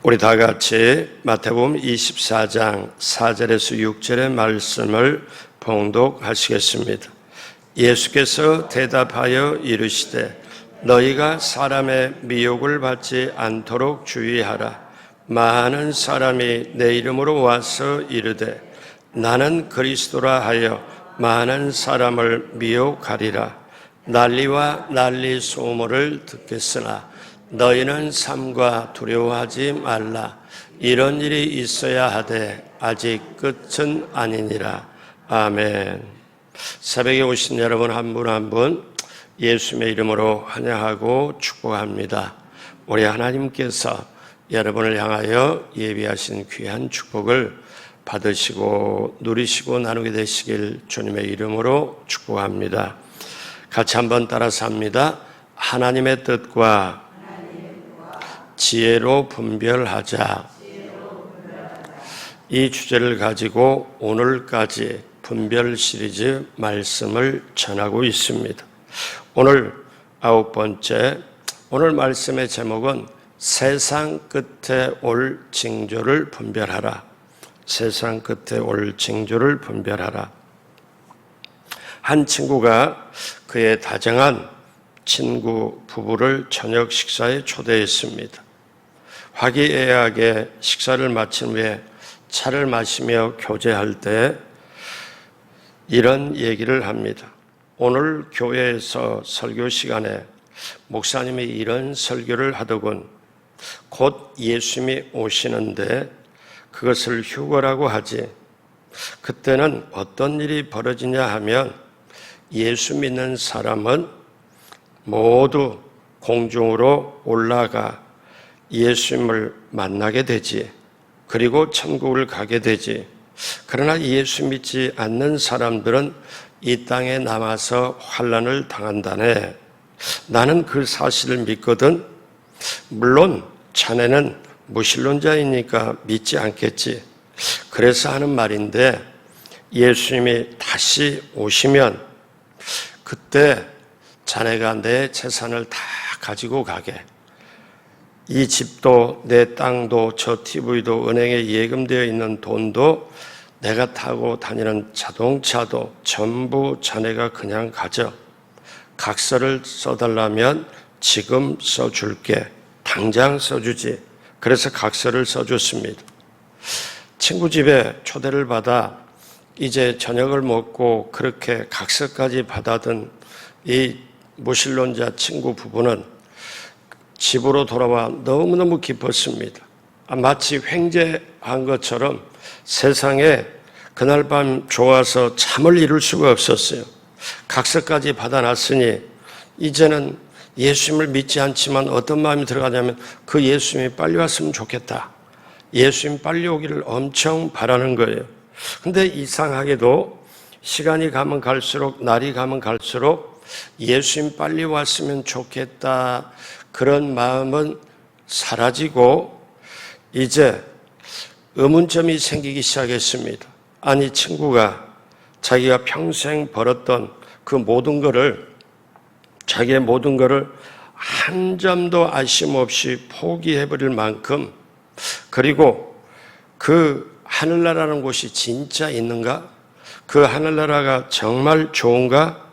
우리 다 같이 마태복음 24장 4절에서 6절의 말씀을 봉독하시겠습니다. 예수께서 대답하여 이르시되 너희가 사람의 미혹을 받지 않도록 주의하라. 많은 사람이 내 이름으로 와서 이르되 나는 그리스도라 하여 많은 사람을 미혹하리라. 난리와 난리 소문을 듣겠으나 너희는 삼가 두려워하지 말라. 이런 일이 있어야 하되 아직 끝은 아니니라. 아멘. 새벽에 오신 여러분 한 분 한 분 예수님의 이름으로 환영하고 축복합니다. 우리 하나님께서 여러분을 향하여 예비하신 귀한 축복을 받으시고 누리시고 나누게 되시길 주님의 이름으로 축복합니다. 같이 한번 따라서 합니다. 하나님의 뜻과 지혜로 분별하자. 이 주제를 가지고 오늘까지 분별 시리즈 말씀을 전하고 있습니다. 오늘 9번째, 오늘 말씀의 제목은 세상 끝에 올 징조를 분별하라. 세상 끝에 올 징조를 분별하라. 한 친구가 그의 다정한 친구 부부를 저녁 식사에 초대했습니다. 화기애애하게 식사를 마친 후에 차를 마시며 교제할 때 이런 얘기를 합니다. 오늘 교회에서 설교 시간에 목사님이 이런 설교를 하더군. 곧 예수님이 오시는데 그것을 휴거라고 하지. 그때는 어떤 일이 벌어지냐 하면 예수 믿는 사람은 모두 공중으로 올라가 예수님을 만나게 되지. 그리고 천국을 가게 되지. 그러나 예수 믿지 않는 사람들은 이 땅에 남아서 환난을 당한다네. 나는 그 사실을 믿거든. 물론 자네는 무신론자이니까 믿지 않겠지. 그래서 하는 말인데 예수님이 다시 오시면 그때 자네가 내 재산을 다 가지고 가게. 이 집도 내 땅도 저 TV도 은행에 예금되어 있는 돈도 내가 타고 다니는 자동차도 전부 자네가 그냥 가져. 각서를 써달라면 지금 써줄게. 당장 써주지. 그래서 각서를 써줬습니다. 친구 집에 초대를 받아 이제 저녁을 먹고 그렇게 각서까지 받아든 이 무신론자 친구 부부는 집으로 돌아와 너무너무 기뻤습니다. 마치 횡재한 것처럼 세상에 그날 밤 좋아서 잠을 이룰 수가 없었어요. 각서까지 받아놨으니 이제는 예수님을 믿지 않지만 어떤 마음이 들어가냐면 그 예수님이 빨리 왔으면 좋겠다. 예수님 빨리 오기를 엄청 바라는 거예요. 근데 이상하게도 시간이 가면 갈수록 날이 가면 갈수록 예수님 빨리 왔으면 좋겠다. 그런 마음은 사라지고 이제 의문점이 생기기 시작했습니다. 아니 친구가 자기가 평생 벌었던 그 모든 거를 자기의 모든 거를 한 점도 아쉬움 없이 포기해버릴 만큼 그리고 그 하늘나라라는 곳이 진짜 있는가? 그 하늘나라가 정말 좋은가?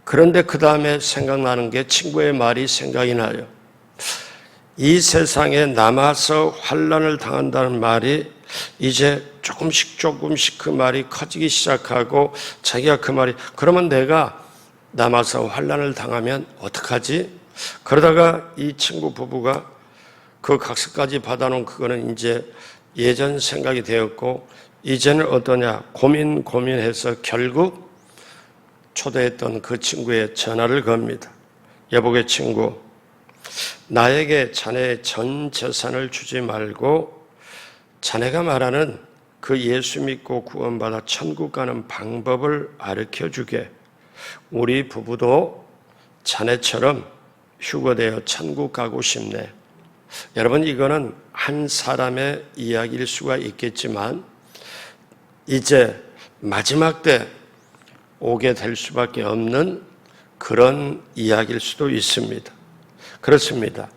그런데 그 다음에 생각나는 게 친구의 말이 생각이 나요. 이 세상에 남아서 환난을 당한다는 말이 이제 조금씩 그 말이 커지기 시작하고 자기가 그 말이 그러면 내가 남아서 환난을 당하면 어떡하지? 그러다가 이 친구 부부가 그 각서까지 받아놓은 그거는 이제 예전 생각이 되었고 이제는 어떠냐 고민해서 결국 초대했던 그 친구의 전화를 겁니다. 여보게 친구, 나에게 자네의 전 재산을 주지 말고 자네가 말하는 그 예수 믿고 구원받아 천국 가는 방법을 가르쳐주게. 우리 부부도 자네처럼 휴거되어 천국 가고 싶네. 여러분 이거는 한 사람의 이야기일 수가 있겠지만 이제 마지막 때 오게 될 수밖에 없는 그런 이야기일 수도 있습니다. 그렇습니다.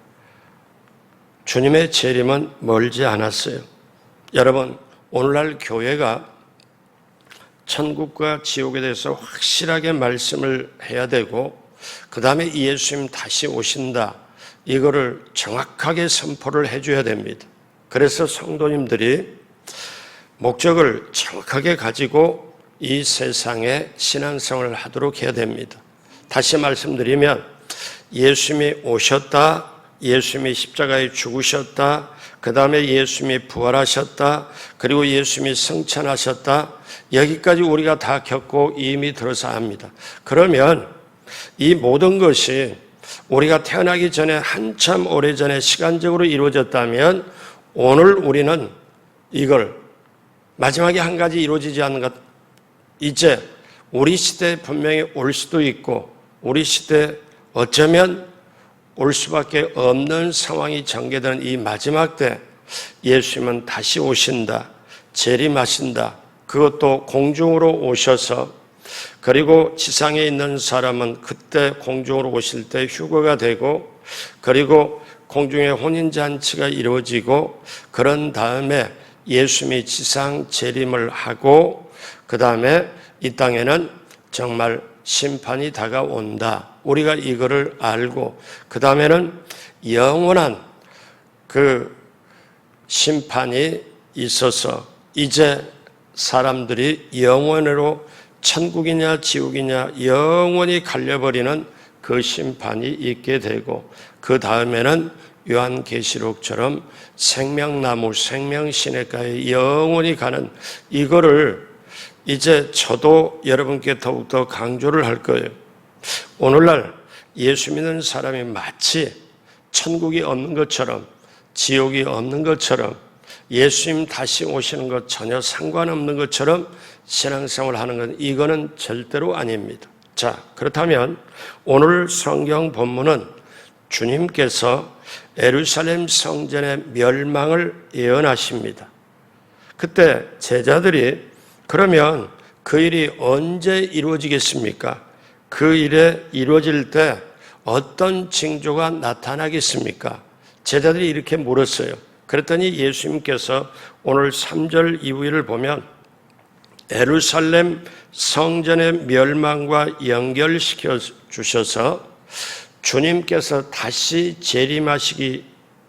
주님의 재림은 멀지 않았어요. 여러분, 오늘날 교회가 천국과 지옥에 대해서 확실하게 말씀을 해야 되고, 그 다음에 예수님 다시 오신다, 이거를 정확하게 선포를 해줘야 됩니다. 그래서 성도님들이 목적을 정확하게 가지고 이 세상에 신앙생활을 하도록 해야 됩니다. 다시 말씀드리면 예수님이 오셨다, 예수님이 십자가에 죽으셨다, 그 다음에 예수님이 부활하셨다, 그리고 예수님이 승천하셨다, 여기까지 우리가 다 겪고 이미 들어서 합니다. 그러면 이 모든 것이 우리가 태어나기 전에 한참 오래전에 시간적으로 이루어졌다면 오늘 우리는 이걸 마지막에 한 가지 이루어지지 않는 것, 이제 우리 시대에 분명히 올 수도 있고 우리 시대에 어쩌면 올 수밖에 없는 상황이 전개되는 이 마지막 때 예수님은 다시 오신다, 재림하신다. 그것도 공중으로 오셔서, 그리고 지상에 있는 사람은 그때 공중으로 오실 때 휴거가 되고, 그리고 공중에 혼인잔치가 이루어지고, 그런 다음에 예수님이 지상 재림을 하고, 그 다음에 이 땅에는 정말 심판이 다가온다. 우리가 이거를 알고, 그 다음에는 영원한 그 심판이 있어서 이제 사람들이 영원으로 천국이냐 지옥이냐 영원히 갈려버리는 그 심판이 있게 되고, 그 다음에는 요한계시록처럼 생명나무 생명시냇가에 영원히 가는, 이거를 이제 저도 여러분께 더욱더 강조를 할 거예요. 오늘날 예수 믿는 사람이 마치 천국이 없는 것처럼 지옥이 없는 것처럼 예수님 다시 오시는 것 전혀 상관없는 것처럼 신앙생활을 하는 건, 이거는 절대로 아닙니다. 자, 그렇다면 오늘 성경 본문은 주님께서 예루살렘 성전의 멸망을 예언하십니다. 그때 제자들이 그러면 그 일이 언제 이루어지겠습니까? 그 일이 이루어질 때 어떤 징조가 나타나겠습니까? 제자들이 이렇게 물었어요. 그랬더니 예수님께서 오늘 3절 이후를 보면 예루살렘 성전의 멸망과 연결시켜 주셔서 주님께서 다시 재림하시기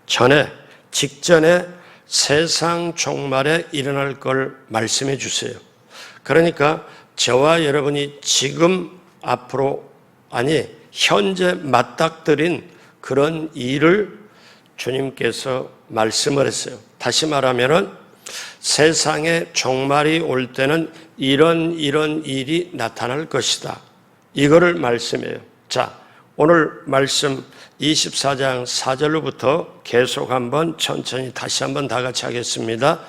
전에, 직전에 세상 종말에 일어날 걸 말씀해 주세요. 그러니까 저와 여러분이 지금 앞으로, 아니 현재 맞닥뜨린 그런 일을 주님께서 말씀을 했어요. 다시 말하면은 세상에 종말이 올 때는 이런 일이 나타날 것이다, 이거를 말씀해요. 자, 오늘 말씀 24장 4절로부터 계속 한번 천천히 다시 한번 다 같이 하겠습니다.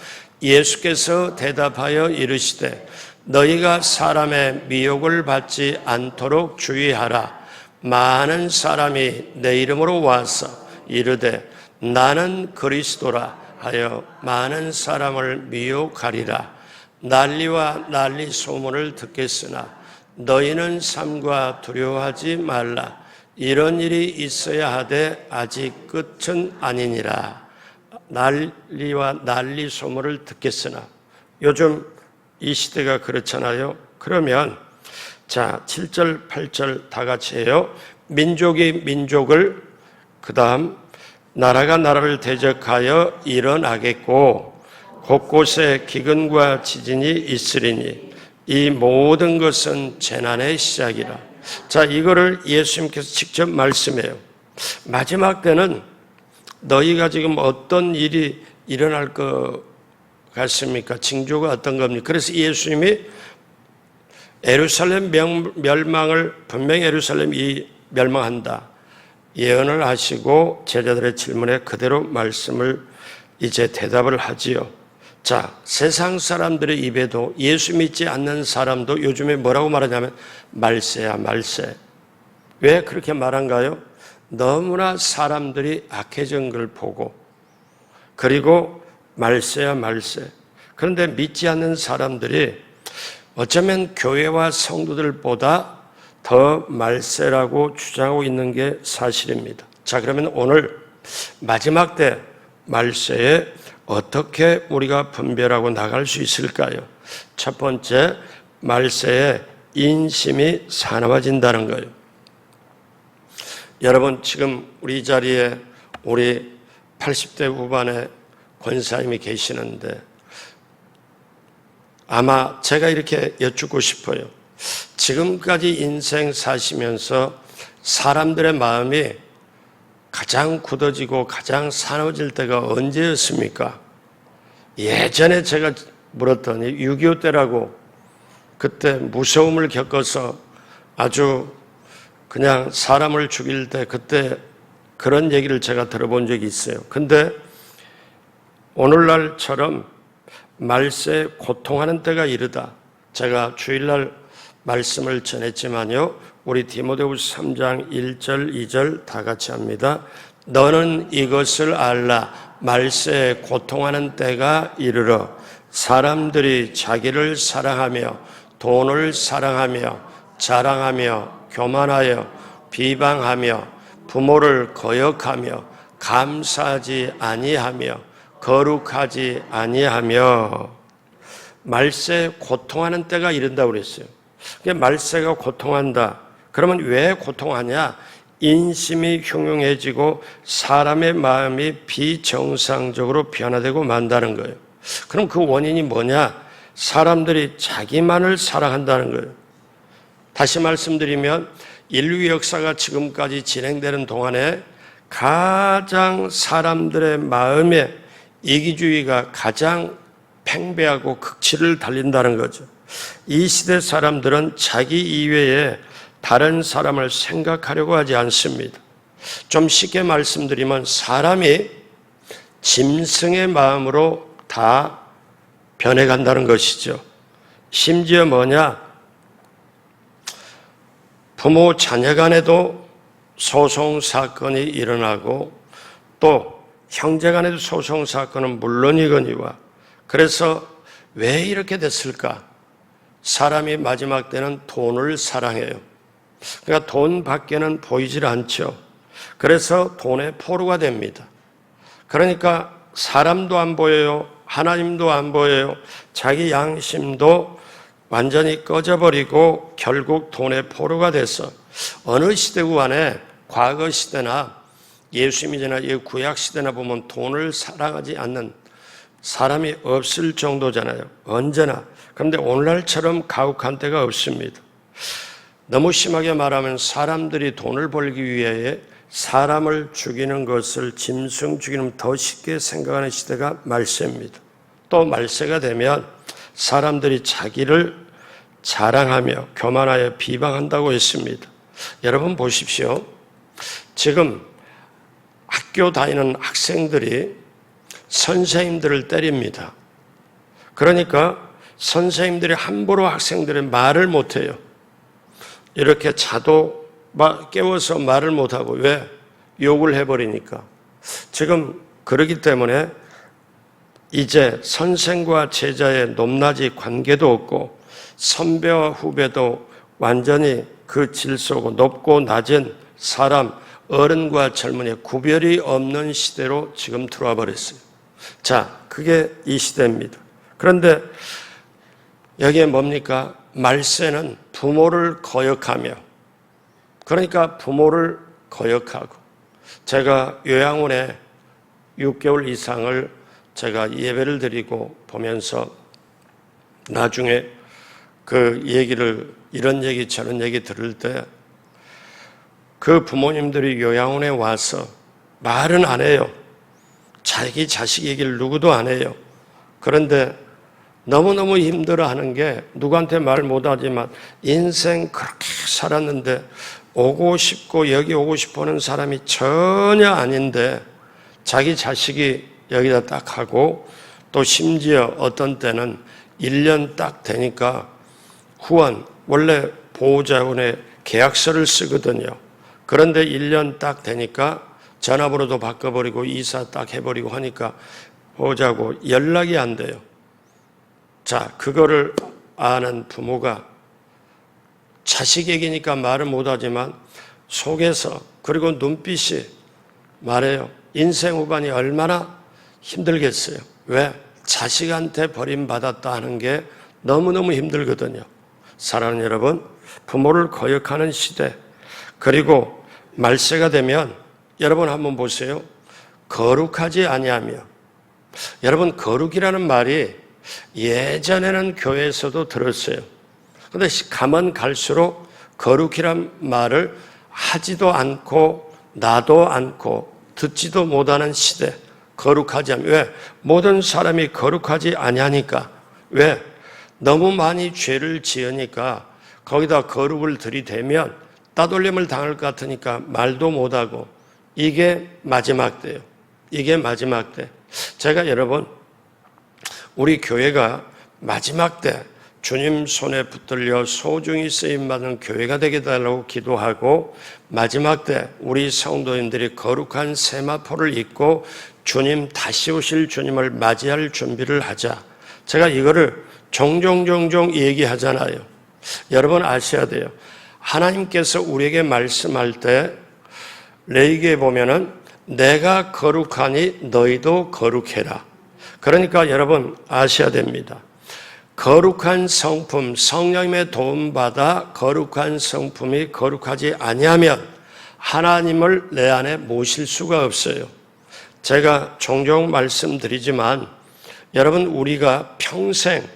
예수께서 대답하여 이르시되 너희가 사람의 미혹을 받지 않도록 주의하라. 많은 사람이 내 이름으로 와서 이르되 나는 그리스도라 하여 많은 사람을 미혹하리라. 난리와 난리 소문을 듣겠으나 너희는 삼가 두려워하지 말라. 이런 일이 있어야 하되 아직 끝은 아니니라. 난리와 난리 소문을 듣겠으나, 요즘 이 시대가 그렇잖아요. 그러면 자, 7절 8절 다 같이 해요. 민족이 민족을, 그 다음 나라가 나라를 대적하여 일어나겠고 곳곳에 기근과 지진이 있으리니 이 모든 것은 재난의 시작이라. 자, 이거를 예수님께서 직접 말씀해요. 마지막 때는 너희가 지금 어떤 일이 일어날 것 같습니까? 징조가 어떤 겁니까? 그래서 예수님이 예루살렘 멸망을, 분명히 예루살렘이 멸망한다 예언을 하시고 제자들의 질문에 그대로 말씀을 이제 대답을 하지요. 자, 세상 사람들의 입에도, 예수 믿지 않는 사람도 요즘에 뭐라고 말하냐면 말세야 말세. 왜 그렇게 말한가요? 너무나 사람들이 악해진 걸 보고, 그리고 말세야 말세. 그런데 믿지 않는 사람들이 어쩌면 교회와 성도들보다 더 말세라고 주장하고 있는 게 사실입니다. 자, 그러면 오늘 마지막 때 말세에 어떻게 우리가 분별하고 나갈 수 있을까요? 첫 번째, 말세에 인심이 사나워진다는 거예요. 여러분, 지금 우리 자리에 우리 80대 후반의 권사님이 계시는데 아마 제가 이렇게 여쭙고 싶어요. 지금까지 인생 사시면서 사람들의 마음이 가장 굳어지고 가장 사나워질 때가 언제였습니까? 예전에 제가 물었더니 6.25 때라고, 그때 무서움을 겪어서 아주 그냥 사람을 죽일 때 그때 그런 얘기를 제가 들어본 적이 있어요. 근데 오늘날처럼 말세에 고통하는 때가 이르다. 제가 주일날 말씀을 전했지만요, 우리 디모데후서 3장 1절 2절 다 같이 합니다. 너는 이것을 알라. 말세에 고통하는 때가 이르러 사람들이 자기를 사랑하며 돈을 사랑하며 자랑하며 교만하여 비방하며 부모를 거역하며 감사하지 아니하며 거룩하지 아니하며. 말세에 고통하는 때가 이른다고 그랬어요. 말세가 고통한다. 그러면 왜 고통하냐? 인심이 흉흉해지고 사람의 마음이 비정상적으로 변화되고 만다는 거예요. 그럼 그 원인이 뭐냐? 사람들이 자기만을 사랑한다는 거예요. 다시 말씀드리면 인류 역사가 지금까지 진행되는 동안에 가장 사람들의 마음에 이기주의가 가장 팽배하고 극치를 달린다는 거죠. 이 시대 사람들은 자기 이외에 다른 사람을 생각하려고 하지 않습니다. 좀 쉽게 말씀드리면 사람이 짐승의 마음으로 다 변해간다는 것이죠. 심지어 뭐냐? 부모 자녀 간에도 소송 사건이 일어나고 또 형제 간에도 소송 사건은 물론이거니와. 그래서 왜 이렇게 됐을까? 사람이 마지막 때는 돈을 사랑해요. 그러니까 돈 밖에는 보이질 않죠. 그래서 돈의 포로가 됩니다. 그러니까 사람도 안 보여요. 하나님도 안 보여요. 자기 양심도 완전히 꺼져버리고 결국 돈의 포로가 돼서 어느 시대구 안에 과거 시대나 예수님이 지나 구약 시대나 보면 돈을 사랑하지 않는 사람이 없을 정도잖아요. 언제나. 그런데 오늘날처럼 가혹한 때가 없습니다. 너무 심하게 말하면 사람들이 돈을 벌기 위해 사람을 죽이는 것을 짐승 죽이는 더 쉽게 생각하는 시대가 말세입니다. 또 말세가 되면 사람들이 자기를 자랑하며 교만하여 비방한다고 했습니다. 여러분 보십시오. 지금 학교 다니는 학생들이 선생님들을 때립니다. 그러니까 선생님들이 함부로 학생들의 말을 못해요. 이렇게 자도 깨워서 말을 못하고. 왜? 욕을 해버리니까. 지금 그러기 때문에 이제 선생과 제자의 높낮이 관계도 없고 선배와 후배도 완전히 그 질서고 높고 낮은 사람, 어른과 젊은이의 구별이 없는 시대로 지금 들어와 버렸어요. 자, 그게 이 시대입니다. 그런데 여기에 뭡니까? 말세는 부모를 거역하며, 그러니까 부모를 거역하고. 제가 요양원에 6개월 이상을 제가 예배를 드리고 보면서 나중에 그 얘기를, 이런 얘기 저런 얘기 들을 때 그 부모님들이 요양원에 와서 말은 안 해요. 자기 자식 얘기를 누구도 안 해요. 그런데 너무너무 힘들어하는 게, 누구한테 말 못하지만 인생 그렇게 살았는데 오고 싶고 여기 오고 싶어하는 사람이 전혀 아닌데 자기 자식이 여기다 딱 하고, 또 심지어 어떤 때는 1년 딱 되니까 후원, 원래 보호자원에 계약서를 쓰거든요. 그런데 1년 딱 되니까 전화번호도 바꿔버리고 이사 딱 해버리고 하니까 보호자하고 연락이 안 돼요. 자, 그거를 아는 부모가 자식 얘기니까 말을 못하지만 속에서, 그리고 눈빛이 말해요. 인생 후반이 얼마나 힘들겠어요. 왜? 자식한테 버림받았다 하는 게 너무너무 힘들거든요. 사랑하는 여러분, 부모를 거역하는 시대, 그리고 말세가 되면 여러분 한번 보세요. 거룩하지 아니하며, 여러분 거룩이라는 말이 예전에는 교회에서도 들었어요. 그런데 가면 갈수록 거룩이란 말을 하지도 않고 나도 않고 듣지도 못하는 시대. 거룩하지 않으면, 왜? 모든 사람이 거룩하지 아니하니까. 왜? 너무 많이 죄를 지으니까 거기다 거룩을 들이대면 따돌림을 당할 것 같으니까 말도 못하고, 이게 마지막 때예요. 이게 마지막 때. 제가 여러분, 우리 교회가 마지막 때 주님 손에 붙들려 소중히 쓰임받는 교회가 되게 달라고 기도하고, 마지막 때 우리 성도님들이 거룩한 세마포를 입고 주님 다시 오실 주님을 맞이할 준비를 하자. 제가 이거를 종종 얘기하잖아요. 여러분 아셔야 돼요. 하나님께서 우리에게 말씀할 때 레위기에 보면은 내가 거룩하니 너희도 거룩해라. 그러니까 여러분 아셔야 됩니다. 거룩한 성품, 성령님의 도움받아 거룩한 성품이 거룩하지 아니하면 하나님을 내 안에 모실 수가 없어요. 제가 종종 말씀드리지만 여러분, 우리가 평생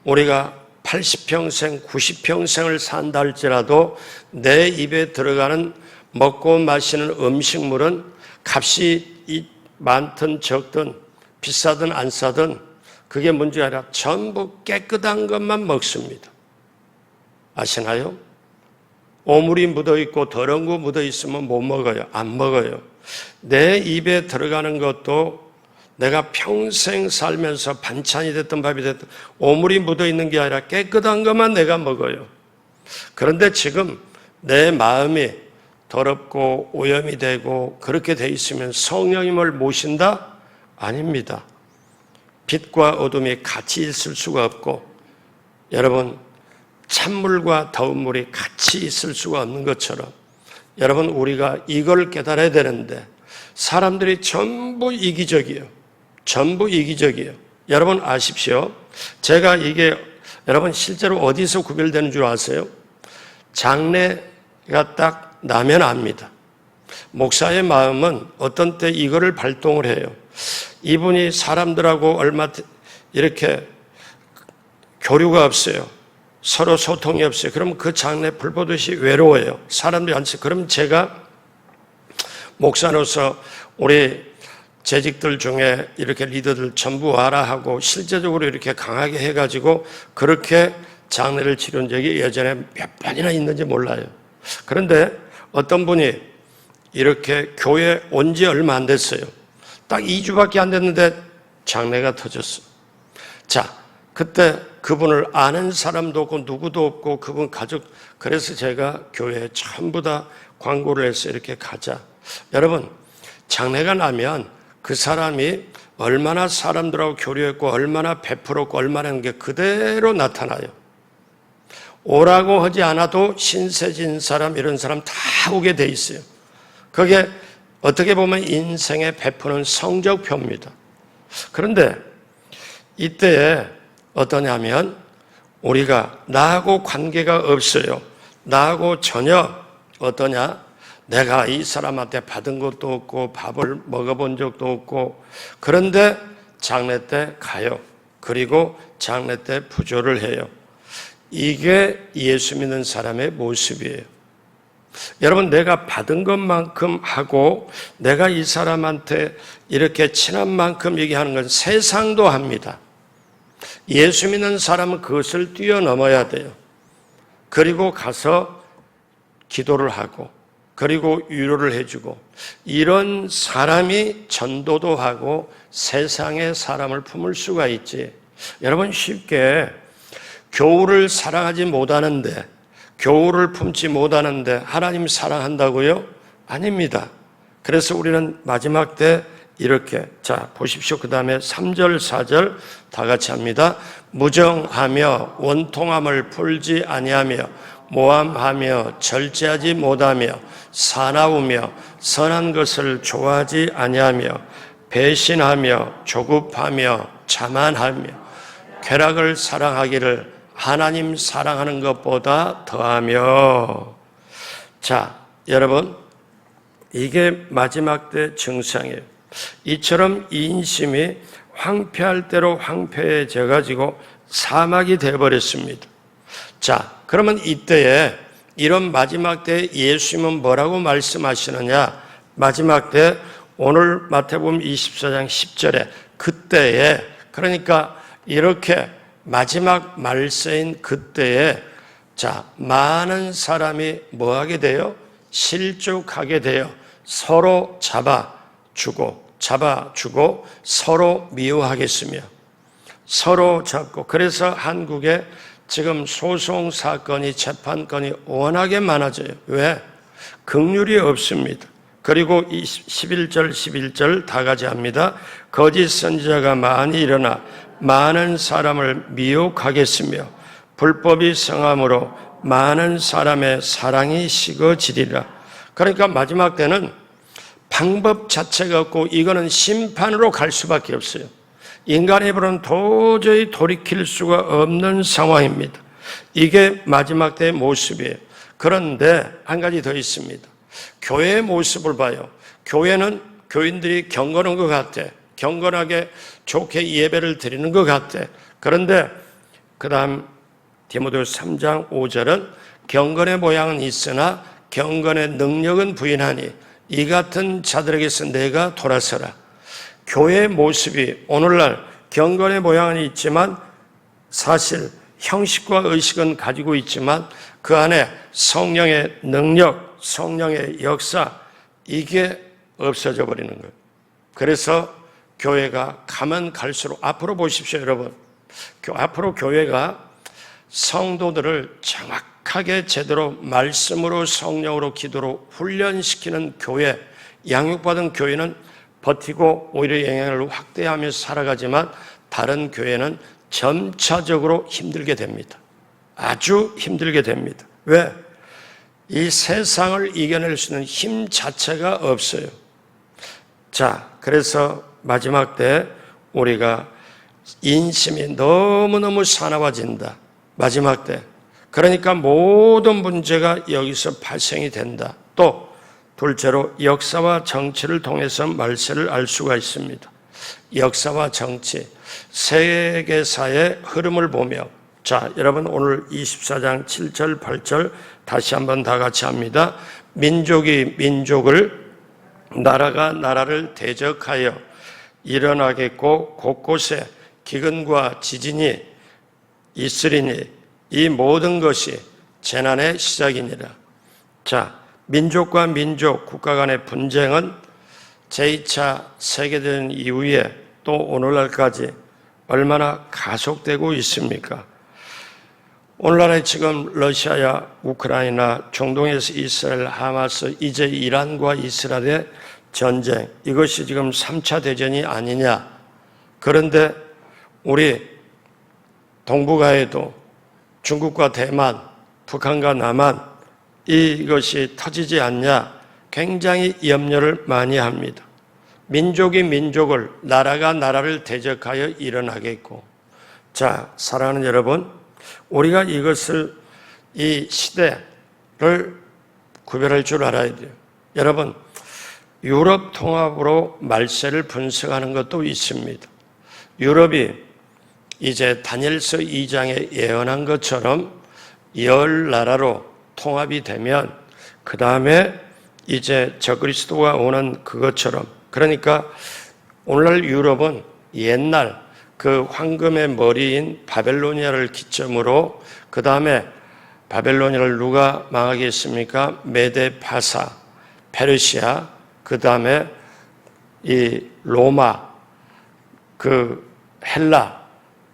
우리가 80평생, 90평생을 산다 할지라도 내 입에 들어가는 먹고 마시는 음식물은 값이 많든 적든 비싸든 안 싸든 그게 문제가 아니라 전부 깨끗한 것만 먹습니다. 아시나요? 오물이 묻어있고 더러운 거 묻어있으면 못 먹어요. 안 먹어요. 내 입에 들어가는 것도 내가 평생 살면서 반찬이 됐든 밥이 됐든 오물이 묻어있는 게 아니라 깨끗한 것만 내가 먹어요. 그런데 지금 내 마음이 더럽고 오염이 되고 그렇게 돼 있으면 성령님을 모신다? 아닙니다. 빛과 어둠이 같이 있을 수가 없고, 여러분 찬물과 더운 물이 같이 있을 수가 없는 것처럼 여러분 우리가 이걸 깨달아야 되는데 사람들이 전부 이기적이에요. 전부 이기적이에요. 여러분 아십시오. 제가 이게 여러분 실제로 어디서 구별되는 줄 아세요? 장례가 딱 나면 압니다. 목사의 마음은 어떤 때 이거를 발동을 해요. 이분이 사람들하고 얼마 이렇게 교류가 없어요. 서로 소통이 없어요. 그럼 그 장례 불보듯이 외로워요. 사람들이 안 써. 그럼 제가 목사로서 우리 재직들 중에 이렇게 리더들 전부 와라 하고 실제적으로 이렇게 강하게 해가지고 그렇게 장례를 치른 적이 예전에 몇 번이나 있는지 몰라요. 그런데 어떤 분이 이렇게 교회 온 지 얼마 안 됐어요. 딱 2주밖에 안 됐는데 장례가 터졌어요. 자, 그때 그분을 아는 사람도 없고 누구도 없고 그분 가족, 그래서 제가 교회에 전부 다 광고를 해서 이렇게 가자. 여러분, 장례가 나면 그 사람이 얼마나 사람들하고 교류했고 얼마나 베풀었고 얼마나 하는 게 그대로 나타나요. 오라고 하지 않아도 신세진 사람 이런 사람 다 오게 돼 있어요. 그게 어떻게 보면 인생에 베푸는 성적표입니다. 그런데 이때에 어떠냐면 우리가 나하고 관계가 없어요. 나하고 전혀 어떠냐? 내가 이 사람한테 받은 것도 없고 밥을 먹어본 적도 없고, 그런데 장례 때 가요. 그리고 장례 때 부조를 해요. 이게 예수 믿는 사람의 모습이에요. 여러분, 내가 받은 것만큼 하고 내가 이 사람한테 이렇게 친한 만큼 얘기하는 건 세상도 합니다. 예수 믿는 사람은 그것을 뛰어넘어야 돼요. 그리고 가서 기도를 하고 그리고 위로를 해주고, 이런 사람이 전도도 하고 세상의 사람을 품을 수가 있지. 여러분, 쉽게 교우를 사랑하지 못하는데, 교우를 품지 못하는데 하나님 사랑한다고요? 아닙니다. 그래서 우리는 마지막 때 이렇게, 자 보십시오. 그 다음에 3절 4절 다 같이 합니다. 무정하며 원통함을 풀지 아니하며 모함하며 절제하지 못하며 사나우며 선한 것을 좋아하지 아니하며 배신하며 조급하며 자만하며 쾌락을 사랑하기를 하나님 사랑하는 것보다 더하며. 자, 여러분, 이게 마지막 때 증상이에요. 이처럼 인심이 황폐할 대로 황폐해져 가지고 사막이 되어버렸습니다. 자, 그러면 이때에 이런 마지막 때 예수님은 뭐라고 말씀하시느냐? 마지막 때 오늘 마태복음 24장 10절에 그때에, 그러니까 이렇게 마지막 말세인 그때에, 자, 많은 사람이 뭐하게 돼요? 실족하게 돼요. 서로 잡아주고 서로 미워하겠으며 서로 잡고. 그래서 한국에 지금 소송 사건이, 재판건이 워낙에 많아져요. 왜? 긍휼이 없습니다. 그리고 11절 다 같이 합니다. 거짓 선지자가 많이 일어나 많은 사람을 미혹하겠으며 불법이 성함으로 많은 사람의 사랑이 식어지리라. 그러니까 마지막 때는 방법 자체가 없고 이거는 심판으로 갈 수밖에 없어요. 인간의 입으로는 도저히 돌이킬 수가 없는 상황입니다. 이게 마지막 때의 모습이에요. 그런데 한 가지 더 있습니다. 교회의 모습을 봐요. 교회는 교인들이 경건한 것 같아. 경건하게 좋게 예배를 드리는 것 같아. 그런데 그 다음 디모데후서 3장 5절은 경건의 모양은 있으나 경건의 능력은 부인하니 이 같은 자들에게서 내가 돌아서라. 교회의 모습이 오늘날 경건의 모양은 있지만 사실 형식과 의식은 가지고 있지만 그 안에 성령의 능력, 성령의 역사, 이게 없어져 버리는 거예요. 그래서 교회가 가면 갈수록, 앞으로 보십시오 여러분, 앞으로 교회가 성도들을 정확하게 제대로 말씀으로 성령으로 기도로 훈련시키는 교회, 양육받은 교회는 버티고 오히려 영향을 확대하면서 살아가지만 다른 교회는 점차적으로 힘들게 됩니다. 아주 힘들게 됩니다. 왜? 이 세상을 이겨낼 수 있는 힘 자체가 없어요. 자, 그래서 마지막 때 우리가 인심이 너무너무 사나워진다. 마지막 때. 그러니까 모든 문제가 여기서 발생이 된다. 또 둘째로 역사와 정치를 통해서 말세를 알 수가 있습니다. 역사와 정치, 세계사의 흐름을 보며, 자, 여러분 오늘 24장 7절 8절 다시 한번 다 같이 합니다. 민족이 민족을, 나라가 나라를 대적하여 일어나겠고 곳곳에 기근과 지진이 있으리니 이 모든 것이 재난의 시작이니라. 자, 민족과 민족, 국가 간의 분쟁은 제2차 세계대전 이후에 또 오늘날까지 얼마나 가속되고 있습니까? 오늘날에 지금 러시아야 우크라이나, 중동에서 이스라엘, 하마스, 이제 이란과 이스라엘의 전쟁, 이것이 지금 3차 대전이 아니냐. 그런데 우리 동북아에도 중국과 대만, 북한과 남한, 이것이 터지지 않냐, 굉장히 염려를 많이 합니다. 민족이 민족을, 나라가 나라를 대적하여 일어나겠고. 자, 사랑하는 여러분, 우리가 이것을, 이 시대를 구별할 줄 알아야 돼요. 여러분, 유럽 통합으로 말세를 분석하는 것도 있습니다. 유럽이 이제 다니엘서 2장에 예언한 것처럼 10나라로 통합이 되면 그 다음에 이제 적그리스도가 오는 그것처럼, 그러니까 오늘날 유럽은 옛날 그 황금의 머리인 바벨로니아를 기점으로, 그 다음에 바벨로니아를 누가 망하게 했습니까? 메데 파사, 페르시아, 그 다음에 이 로마, 그 헬라,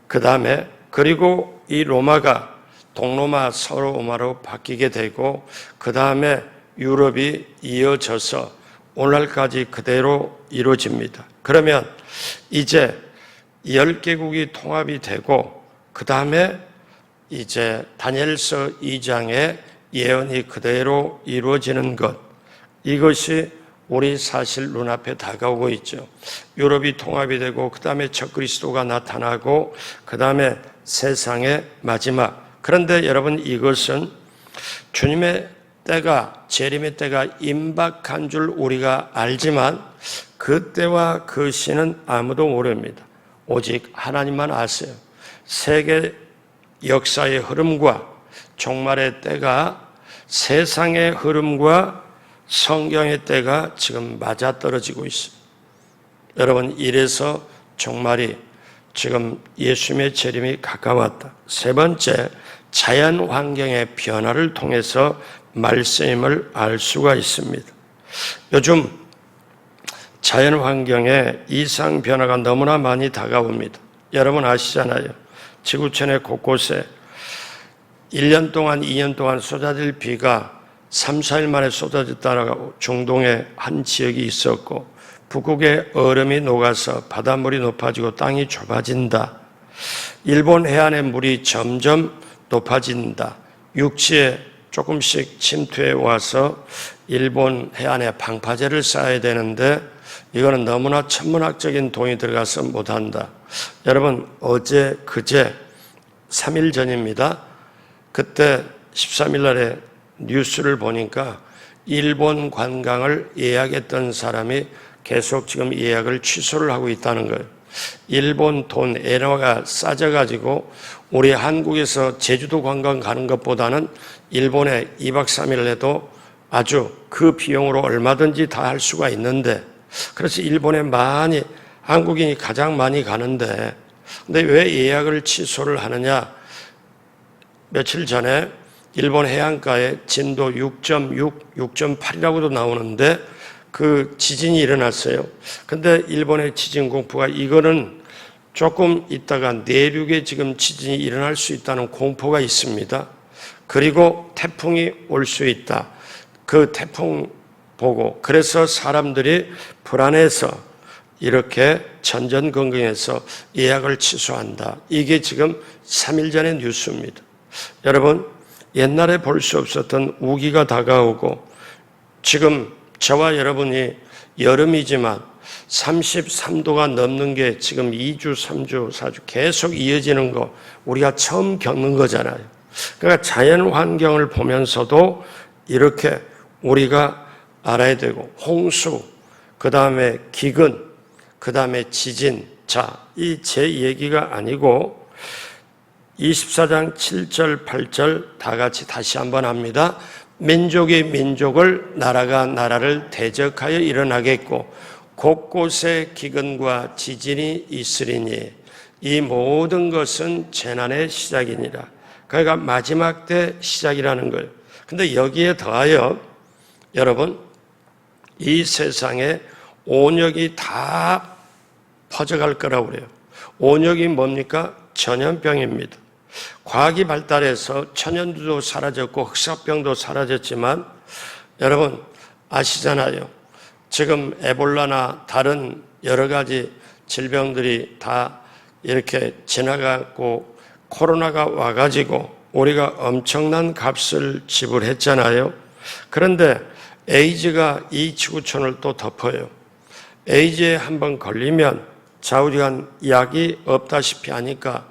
그 다음에 그리고 이 로마가 동로마, 서로마로 바뀌게 되고 그 다음에 유럽이 이어져서 오늘날까지 그대로 이루어집니다. 그러면 이제 10개국이 통합이 되고 그 다음에 이제 다니엘서 2장의 예언이 그대로 이루어지는 것, 이것이 우리 사실 눈앞에 다가오고 있죠. 유럽이 통합이 되고 그 다음에 적그리스도가 나타나고 그 다음에 세상의 마지막. 그런데 여러분, 이것은 주님의 때가, 재림의 때가 임박한 줄 우리가 알지만 그 때와 그 시는 아무도 모릅니다. 오직 하나님만 아세요. 세계 역사의 흐름과 종말의 때가, 세상의 흐름과 성경의 때가 지금 맞아떨어지고 있습니다. 여러분, 이래서 종말이 지금 예수님의 재림이 가까웠다. 세 번째, 자연 환경의 변화를 통해서 말씀임을 알 수가 있습니다. 요즘 자연 환경에 이상 변화가 너무나 많이 다가옵니다. 여러분 아시잖아요. 지구촌의 곳곳에 1년 동안, 2년 동안 쏟아질 비가 3, 4일 만에 쏟아졌다고 중동의 한 지역이 있었고, 북극의 얼음이 녹아서 바닷물이 높아지고 땅이 좁아진다. 일본 해안의 물이 점점 높아진다. 육지에 조금씩 침투해 와서 일본 해안에 방파제를 쌓아야 되는데 이거는 너무나 천문학적인 돈이 들어가서 못한다. 여러분, 어제 그제 3일 전입니다. 그때 13일 날에 뉴스를 보니까 일본 관광을 예약했던 사람이 계속 지금 예약을 취소를 하고 있다는 거예요. 일본 돈 엔화가 싸져가지고 우리 한국에서 제주도 관광 가는 것보다는 일본에 2박 3일 해도 아주 그 비용으로 얼마든지 다 할 수가 있는데, 그래서 일본에 많이, 한국인이 가장 많이 가는데, 근데 왜 예약을 취소를 하느냐? 며칠 전에 일본 해안가에 진도 6.6, 6.8이라고도 나오는데 그 지진이 일어났어요. 근데 일본의 지진 공포가, 이거는 조금 있다가 내륙에 지금 지진이 일어날 수 있다는 공포가 있습니다. 그리고 태풍이 올 수 있다. 그 태풍 보고, 그래서 사람들이 불안해서 이렇게 전전긍긍해서 예약을 취소한다. 이게 지금 3일 전의 뉴스입니다. 여러분, 옛날에 볼 수 없었던 우기가 다가오고, 지금 저와 여러분이 여름이지만 33도가 넘는 게 지금 2주, 3주, 4주 계속 이어지는 거 우리가 처음 겪는 거잖아요. 그러니까 자연 환경을 보면서도 이렇게 우리가 알아야 되고, 홍수, 그 다음에 기근, 그 다음에 지진. 자, 이 제 얘기가 아니고 24장 7절, 8절 다 같이 다시 한번 합니다. 민족이 민족을, 나라가 나라를 대적하여 일어나겠고 곳곳에 기근과 지진이 있으리니 이 모든 것은 재난의 시작이니라. 그러니까 마지막 때 시작이라는 거예요. 근데 여기에 더하여 여러분, 이 세상에 온역이 다 퍼져갈 거라고 그래요. 온역이 뭡니까? 전염병입니다. 과학이 발달해서 천연두도 사라졌고 흑사병도 사라졌지만 여러분 아시잖아요. 지금 에볼라나 다른 여러 가지 질병들이 다 이렇게 지나가고 코로나가 와가지고 우리가 엄청난 값을 지불했잖아요. 그런데 에이즈가 이 지구촌을 또 덮어요. 에이즈에 한번 걸리면 좌우지간 약이 없다시피 하니까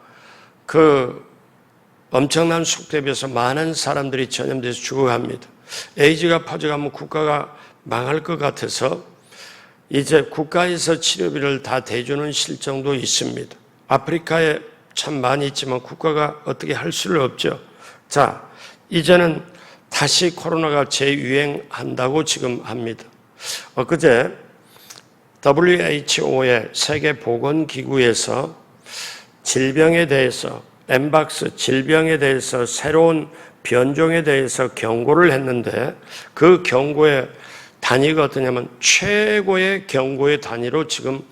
그 엄청난 속도에 비해서 많은 사람들이 전염돼서 죽어갑니다. 에이즈가 퍼져가면 국가가 망할 것 같아서 이제 국가에서 치료비를 다 대주는 실정도 있습니다. 아프리카에 참 많이 있지만 국가가 어떻게 할 수는 없죠. 자, 이제는 다시 코로나가 재유행한다고 지금 합니다. 엊그제 WHO의 세계보건기구에서 질병에 대해서, 엠박스 질병에 대해서 새로운 변종에 대해서 경고를 했는데 그 경고의 단위가 어떠냐면 최고의 경고의 단위로 지금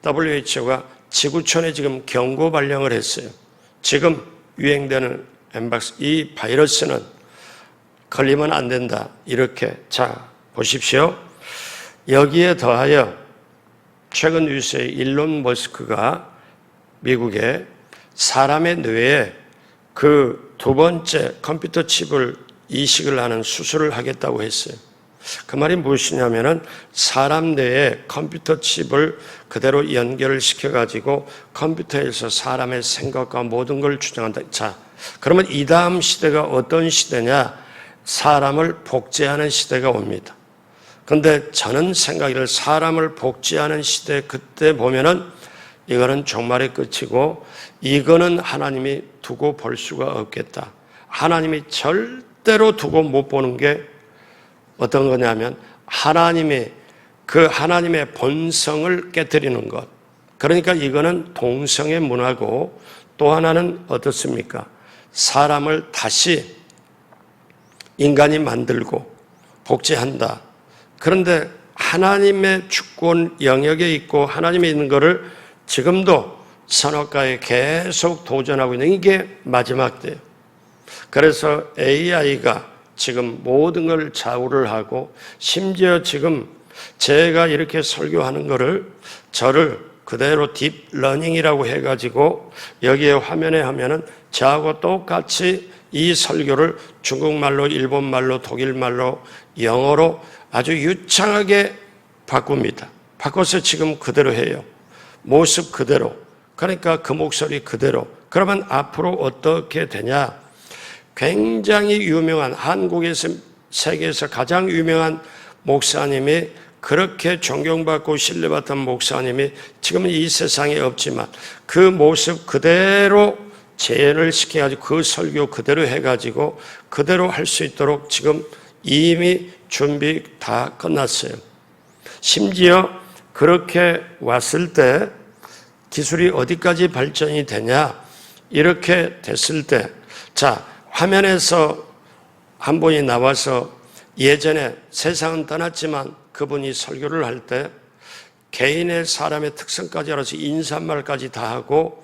WHO가 지구촌에 지금 경고 발령을 했어요. 지금 유행되는 엠박스, 이 바이러스는 걸리면 안 된다. 이렇게. 자, 보십시오. 여기에 더하여 최근 뉴스에 일론 머스크가 미국의 사람의 뇌에 그 두 번째 컴퓨터 칩을 이식을 하는 수술을 하겠다고 했어요. 그 말이 무엇이냐면은 사람 뇌에 컴퓨터 칩을 그대로 연결을 시켜가지고 컴퓨터에서 사람의 생각과 모든 걸 추정한다. 자, 그러면 이 다음 시대가 어떤 시대냐? 사람을 복제하는 시대가 옵니다. 그런데 저는 생각을 사람을 복제하는 시대 그때 보면은 이거는 종말의 끝이고 이거는 하나님이 두고 볼 수가 없겠다. 하나님이 절대로 두고 못 보는 게 어떤 거냐면 하나님의 본성을 깨뜨리는 것. 그러니까 이거는 동성의 문화고 또 하나는 어떻습니까? 사람을 다시 인간이 만들고 복제한다. 그런데 하나님의 주권 영역에 있고 하나님이 있는 것을 지금도 선악과에 계속 도전하고 있는 이게 마지막 때예요. 그래서 AI가 지금 모든 걸 좌우를 하고 심지어 지금 제가 이렇게 설교하는 거를 저를 그대로 딥러닝이라고 해가지고 여기에 화면에 하면은 저하고 똑같이 이 설교를 중국말로, 일본말로, 독일말로, 영어로 아주 유창하게 바꿉니다. 바꿔서 지금 그대로 해요. 모습 그대로. 그러니까 그 목소리 그대로. 그러면 앞으로 어떻게 되냐? 굉장히 유명한 한국에서 세계에서 가장 유명한 목사님이 그렇게 존경받고 신뢰받던 목사님이 지금은 이 세상에 없지만 그 모습 그대로 재현을 시켜가지고 그 설교 그대로 해가지고 그대로 할 수 있도록 지금 이미 준비 다 끝났어요. 심지어 그렇게 왔을 때 기술이 어디까지 발전이 되냐? 이렇게 됐을 때, 자, 화면에서 한 분이 나와서 예전에 세상은 떠났지만 그분이 설교를 할 때 개인의 사람의 특성까지 알아서 인사말까지 다 하고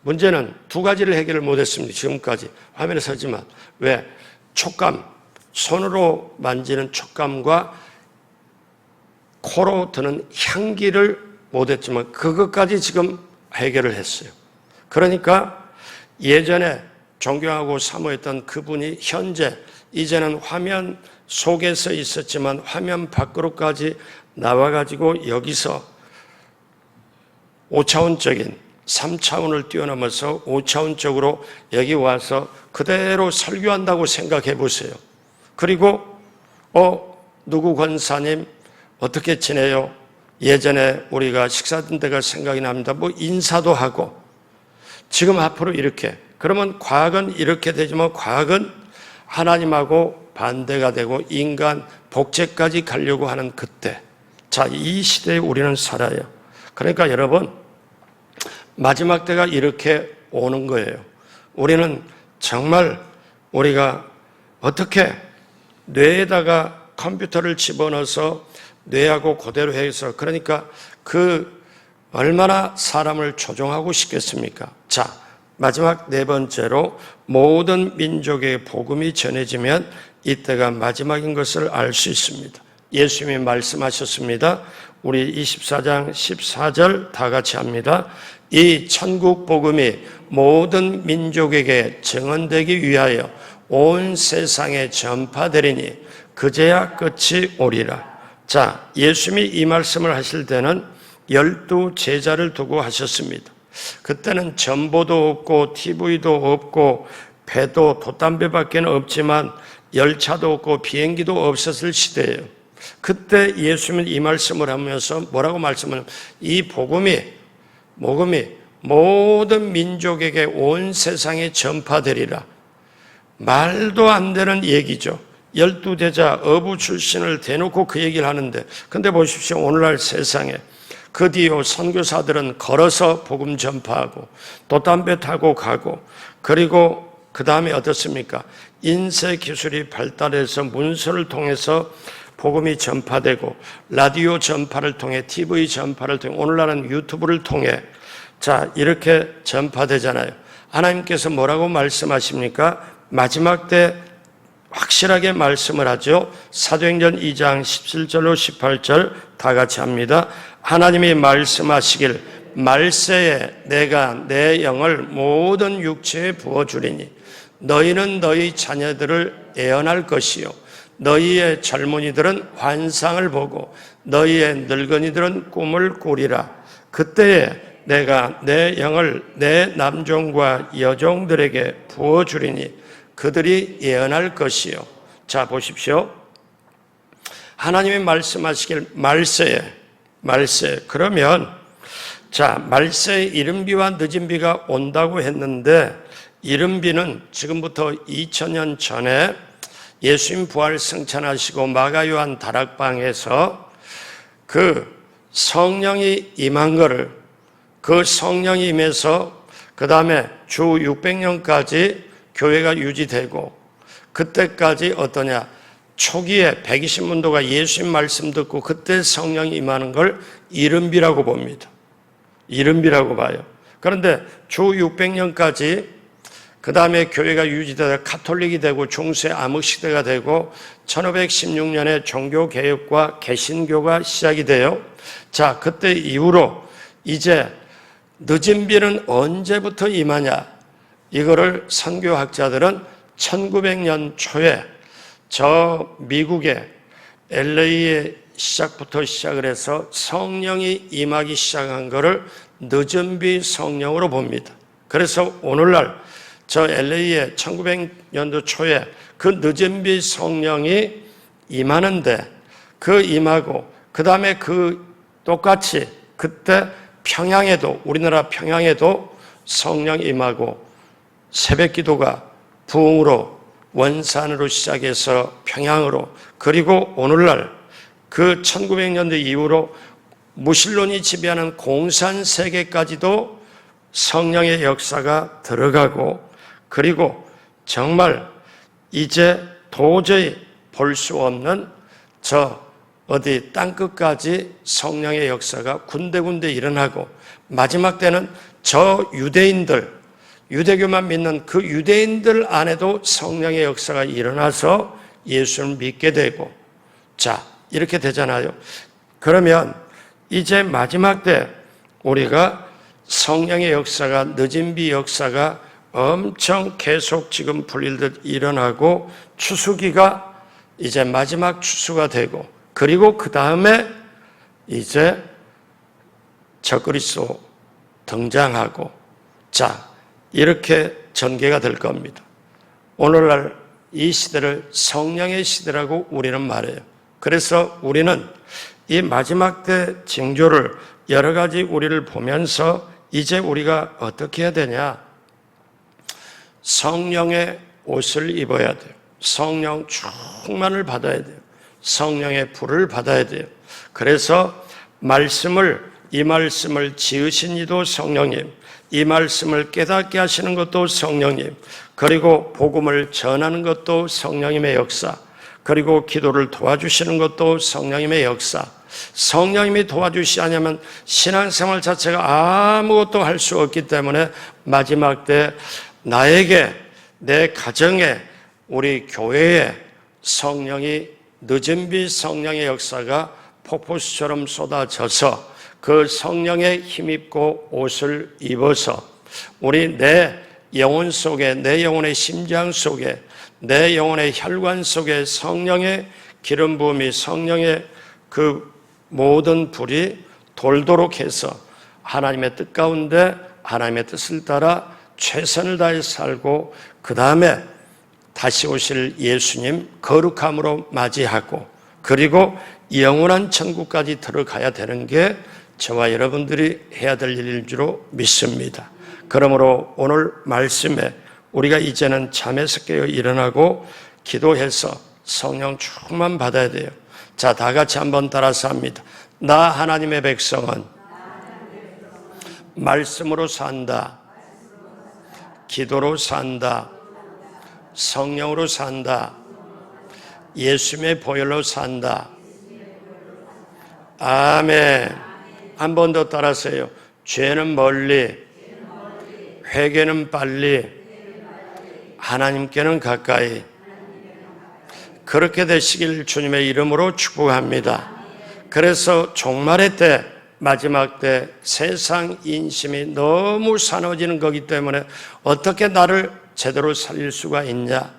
문제는 두 가지를 해결을 못했습니다. 지금까지 화면에 서지만 왜? 촉감, 손으로 만지는 촉감과 코로 드는 향기를 못했지만 그것까지 지금 해결을 했어요. 그러니까 예전에 존경하고 사모했던 그분이 현재 이제는 화면 속에서 있었지만 화면 밖으로까지 나와가지고 여기서 5차원적인 3차원을 뛰어넘어서 5차원적으로 여기 와서 그대로 설교한다고 생각해 보세요. 그리고 누구 권사님 어떻게 지내요? 예전에 우리가 식사했던 데가 생각이 납니다. 뭐 인사도 하고 지금 앞으로 이렇게 그러면 과학은 이렇게 되지만 과학은 하나님하고 반대가 되고 인간 복제까지 가려고 하는 그때 자, 이 시대에 우리는 살아요. 그러니까 여러분 마지막 때가 이렇게 오는 거예요. 우리는 정말 우리가 어떻게 뇌에다가 컴퓨터를 집어넣어서 뇌하고 그대로 해서 그러니까 그 얼마나 사람을 조종하고 싶겠습니까? 자, 마지막 네 번째로 모든 민족의 복음이 전해지면 이때가 마지막인 것을 알 수 있습니다. 예수님이 말씀하셨습니다. 우리 24장 14절 다 같이 합니다. 이 천국 복음이 모든 민족에게 증언되기 위하여 온 세상에 전파되리니 그제야 끝이 오리라. 자, 예수님이 이 말씀을 하실 때는 12 제자를 두고 하셨습니다. 그때는 전보도 없고 TV도 없고 배도 돛담배밖에 없지만 열차도 없고 비행기도 없었을 시대예요. 그때 예수님은 이 말씀을 하면서 뭐라고 말씀을 이 복음이 모든 민족에게 온 세상에 전파되리라. 말도 안 되는 얘기죠. 12대자 어부 출신을 대놓고 그 얘기를 하는데 근데 보십시오. 오늘날 세상에 그 뒤에 선교사들은 걸어서 복음 전파하고 돛담배 타고 가고 그리고 그 다음에 어떻습니까? 인쇄 기술이 발달해서 문서를 통해서 복음이 전파되고 라디오 전파를 통해 TV 전파를 통해 오늘날은 유튜브를 통해 자 이렇게 전파되잖아요. 하나님께서 뭐라고 말씀하십니까? 마지막 때 확실하게 말씀을 하죠. 사도행전 2장 17절로 18절 다 같이 합니다. 하나님이 말씀하시길 말세에 내가 내 영을 모든 육체에 부어주리니 너희는 너희 자녀들을 애언할 것이요 너희의 젊은이들은 환상을 보고 너희의 늙은이들은 꿈을 꾸리라. 그때에 내가 내 영을 내 남종과 여종들에게 부어주리니 그들이 예언할 것이요. 자, 보십시오. 하나님이 말씀하시길 말세. 그러면 자, 말세에 이른 비와 늦은 비가 온다고 했는데, 이른 비는 지금부터 2000년 전에 예수님 부활 승천하시고 마가 요한 다락방에서 그 성령이 임한 거를, 그 성령이 임해서 그 다음에 주 600년까지 교회가 유지되고, 그때까지 어떠냐, 초기에 120문도가 예수님 말씀 듣고 그때 성령이 임하는 걸 이른비라고 봅니다. 이른비라고 봐요. 그런데 주 600년까지 그 다음에 교회가 유지되다 카톨릭이 되고 중세 암흑시대가 되고 1516년에 종교개혁과 개신교가 시작이 돼요. 자, 그때 이후로 이제 늦은 비는 언제부터 임하냐, 이거를 선교학자들은 1900년 초에 저 미국의 LA의 시작부터 시작을 해서 성령이 임하기 시작한 것을 늦은 비 성령으로 봅니다. 그래서 오늘날 저 LA의 1900년도 초에 그 늦은 비 성령이 임하는데, 그 임하고 그 다음에 그 똑같이 그때 평양에도, 우리나라 평양에도 성령 임하고 새벽 기도가 부흥으로 원산으로 시작해서 평양으로, 그리고 오늘날 그 1900년대 이후로 무신론이 지배하는 공산 세계까지도 성령의 역사가 들어가고, 그리고 정말 이제 도저히 볼 수 없는 저 어디 땅끝까지 성령의 역사가 군데군데 일어나고, 마지막 때는 저 유대인들, 유대교만 믿는 그 유대인들 안에도 성령의 역사가 일어나서 예수를 믿게 되고, 자, 이렇게 되잖아요. 그러면 이제 마지막 때 우리가 성령의 역사가, 늦은 비 역사가 엄청 계속 지금 불릴듯 일어나고, 추수기가 이제 마지막 추수가 되고, 그리고 그 다음에 이제 적그리스도 등장하고, 자, 이렇게 전개가 될 겁니다. 오늘날 이 시대를 성령의 시대라고 우리는 말해요. 그래서 우리는 이 마지막 때 징조를 여러 가지 우리를 보면서 이제 우리가 어떻게 해야 되냐? 성령의 옷을 입어야 돼요. 성령 충만을 받아야 돼요. 성령의 불을 받아야 돼요. 그래서 이 말씀을 지으신 이도 성령님, 이 말씀을 깨닫게 하시는 것도 성령님, 그리고 복음을 전하는 것도 성령님의 역사, 그리고 기도를 도와주시는 것도 성령님의 역사. 성령님이 도와주시지 않으면 신앙생활 자체가 아무것도 할 수 없기 때문에 마지막 때 나에게, 내 가정에, 우리 교회에 성령이, 늦은 비 성령의 역사가 폭포수처럼 쏟아져서 그 성령에 힘입고 옷을 입어서 우리 내 영혼 속에, 내 영혼의 심장 속에, 내 영혼의 혈관 속에 성령의 기름 부음이, 성령의 그 모든 불이 돌도록 해서 하나님의 뜻 가운데 하나님의 뜻을 따라 최선을 다해 살고, 그 다음에 다시 오실 예수님 거룩함으로 맞이하고, 그리고 영원한 천국까지 들어가야 되는 게 저와 여러분들이 해야 될 일인 줄 믿습니다. 그러므로 오늘 말씀에 우리가 이제는 잠에서 깨어 일어나고 기도해서 성령 충만 받아야 돼요. 자, 다 같이 한번 따라서 합니다. 나 하나님의 백성은 말씀으로 산다, 기도로 산다, 성령으로 산다, 예수님의 보혈로 산다. 아멘. 한 번 더 따라서요. 죄는 멀리, 회개는 빨리, 하나님께는 가까이. 그렇게 되시길 주님의 이름으로 축복합니다. 그래서 종말의 때, 마지막 때 세상 인심이 너무 사나워지는 거기 때문에 어떻게 나를 제대로 살릴 수가 있냐?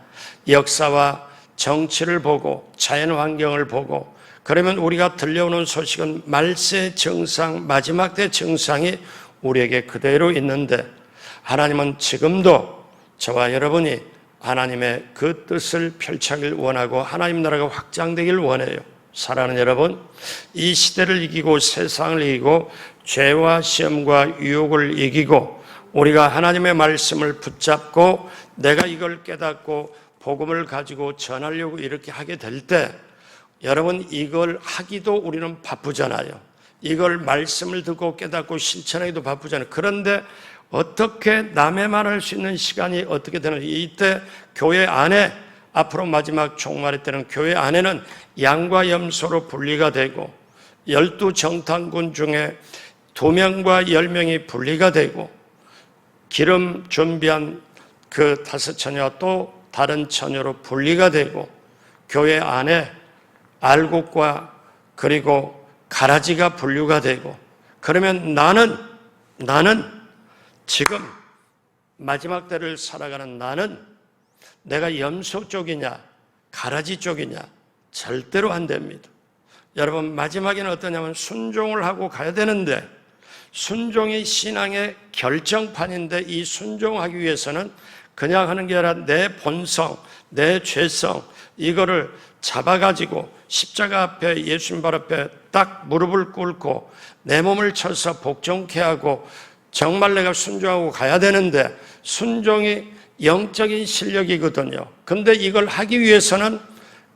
역사와 정치를 보고 자연 환경을 보고 그러면 우리가 들려오는 소식은 말세 정상, 마지막 때 정상이 우리에게 그대로 있는데 하나님은 지금도 저와 여러분이 하나님의 그 뜻을 펼쳐가길 원하고 하나님 나라가 확장되길 원해요. 사랑하는 여러분, 이 시대를 이기고 세상을 이기고 죄와 시험과 유혹을 이기고 우리가 하나님의 말씀을 붙잡고 내가 이걸 깨닫고 복음을 가지고 전하려고 이렇게 하게 될 때 여러분 이걸 하기도 우리는 바쁘잖아요. 이걸 말씀을 듣고 깨닫고 실천하기도 바쁘잖아요. 그런데 어떻게 남의 말할 수 있는 시간이 어떻게 되는지 이때 교회 안에 앞으로 마지막 종말의 때는 교회 안에는 양과 염소로 분리가 되고 12정탐꾼 중에 2명과 10명이 분리가 되고 기름 준비한 그 5처녀와 또 다른 처녀로 분리가 되고 교회 안에 알곡과 그리고 가라지가 분류가 되고 그러면 나는 지금 마지막 때를 살아가는 나는 내가 염소 쪽이냐 가라지 쪽이냐 절대로 안 됩니다. 여러분 마지막에는 어떠냐면 순종을 하고 가야 되는데 순종이 신앙의 결정판인데 이 순종하기 위해서는 그냥 하는 게 아니라 내 본성, 내 죄성 이거를 잡아가지고 십자가 앞에 예수님 발 앞에 딱 무릎을 꿇고 내 몸을 쳐서 복종케 하고 정말 내가 순종하고 가야 되는데 순종이 영적인 실력이거든요. 근데 이걸 하기 위해서는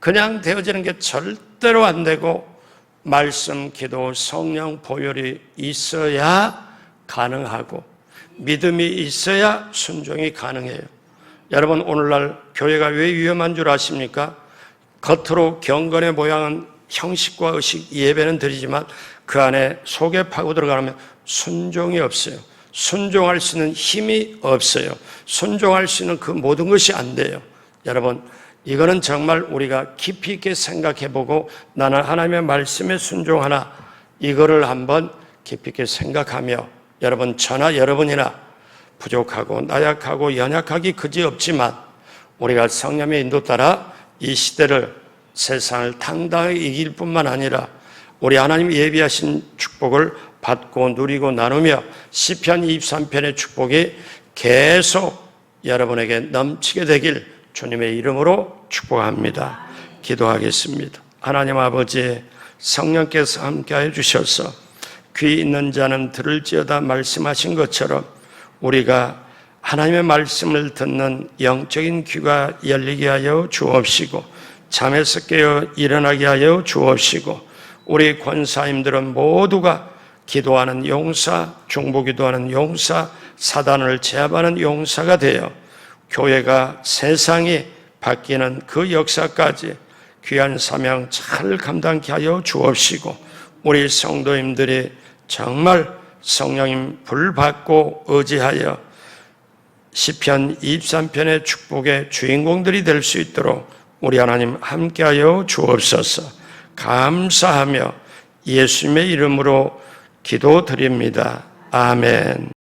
그냥 되어지는 게 절대로 안 되고 말씀, 기도, 성령 보혈이 있어야 가능하고 믿음이 있어야 순종이 가능해요. 여러분 오늘날 교회가 왜 위험한 줄 아십니까? 겉으로 경건의 모양은 형식과 의식 예배는 드리지만 그 안에 속에 파고 들어가면 순종이 없어요. 순종할 수 있는 힘이 없어요. 순종할 수 있는 그 모든 것이 안 돼요. 여러분 이거는 정말 우리가 깊이 있게 생각해보고 나는 하나님의 말씀에 순종하나 이거를 한번 깊이 있게 생각하며 여러분 저나 여러분이나 부족하고 나약하고 연약하기 그지없지만 우리가 성령의 인도 따라 이 시대를 세상을 당당하게 이길 뿐만 아니라 우리 하나님 예비하신 축복을 받고 누리고 나누며 시편 23편의 축복이 계속 여러분에게 넘치게 되길 주님의 이름으로 축복합니다. 기도하겠습니다. 하나님 아버지 성령께서 함께하여 주셔서 귀 있는 자는 들을지어다 말씀하신 것처럼 우리가 하나님의 말씀을 듣는 영적인 귀가 열리게 하여 주옵시고 잠에서 깨어 일어나게 하여 주옵시고 우리 권사님들은 모두가 기도하는 용사, 중보기도하는 용사, 사단을 제압하는 용사가 되어 교회가 세상이 바뀌는 그 역사까지 귀한 사명 잘 감당케 하여 주옵시고 우리 성도님들이 정말 성령님 불 받고 의지하여 시편 23편의 축복의 주인공들이 될 수 있도록 우리 하나님 함께하여 주옵소서. 감사하며 예수님의 이름으로 기도드립니다. 아멘.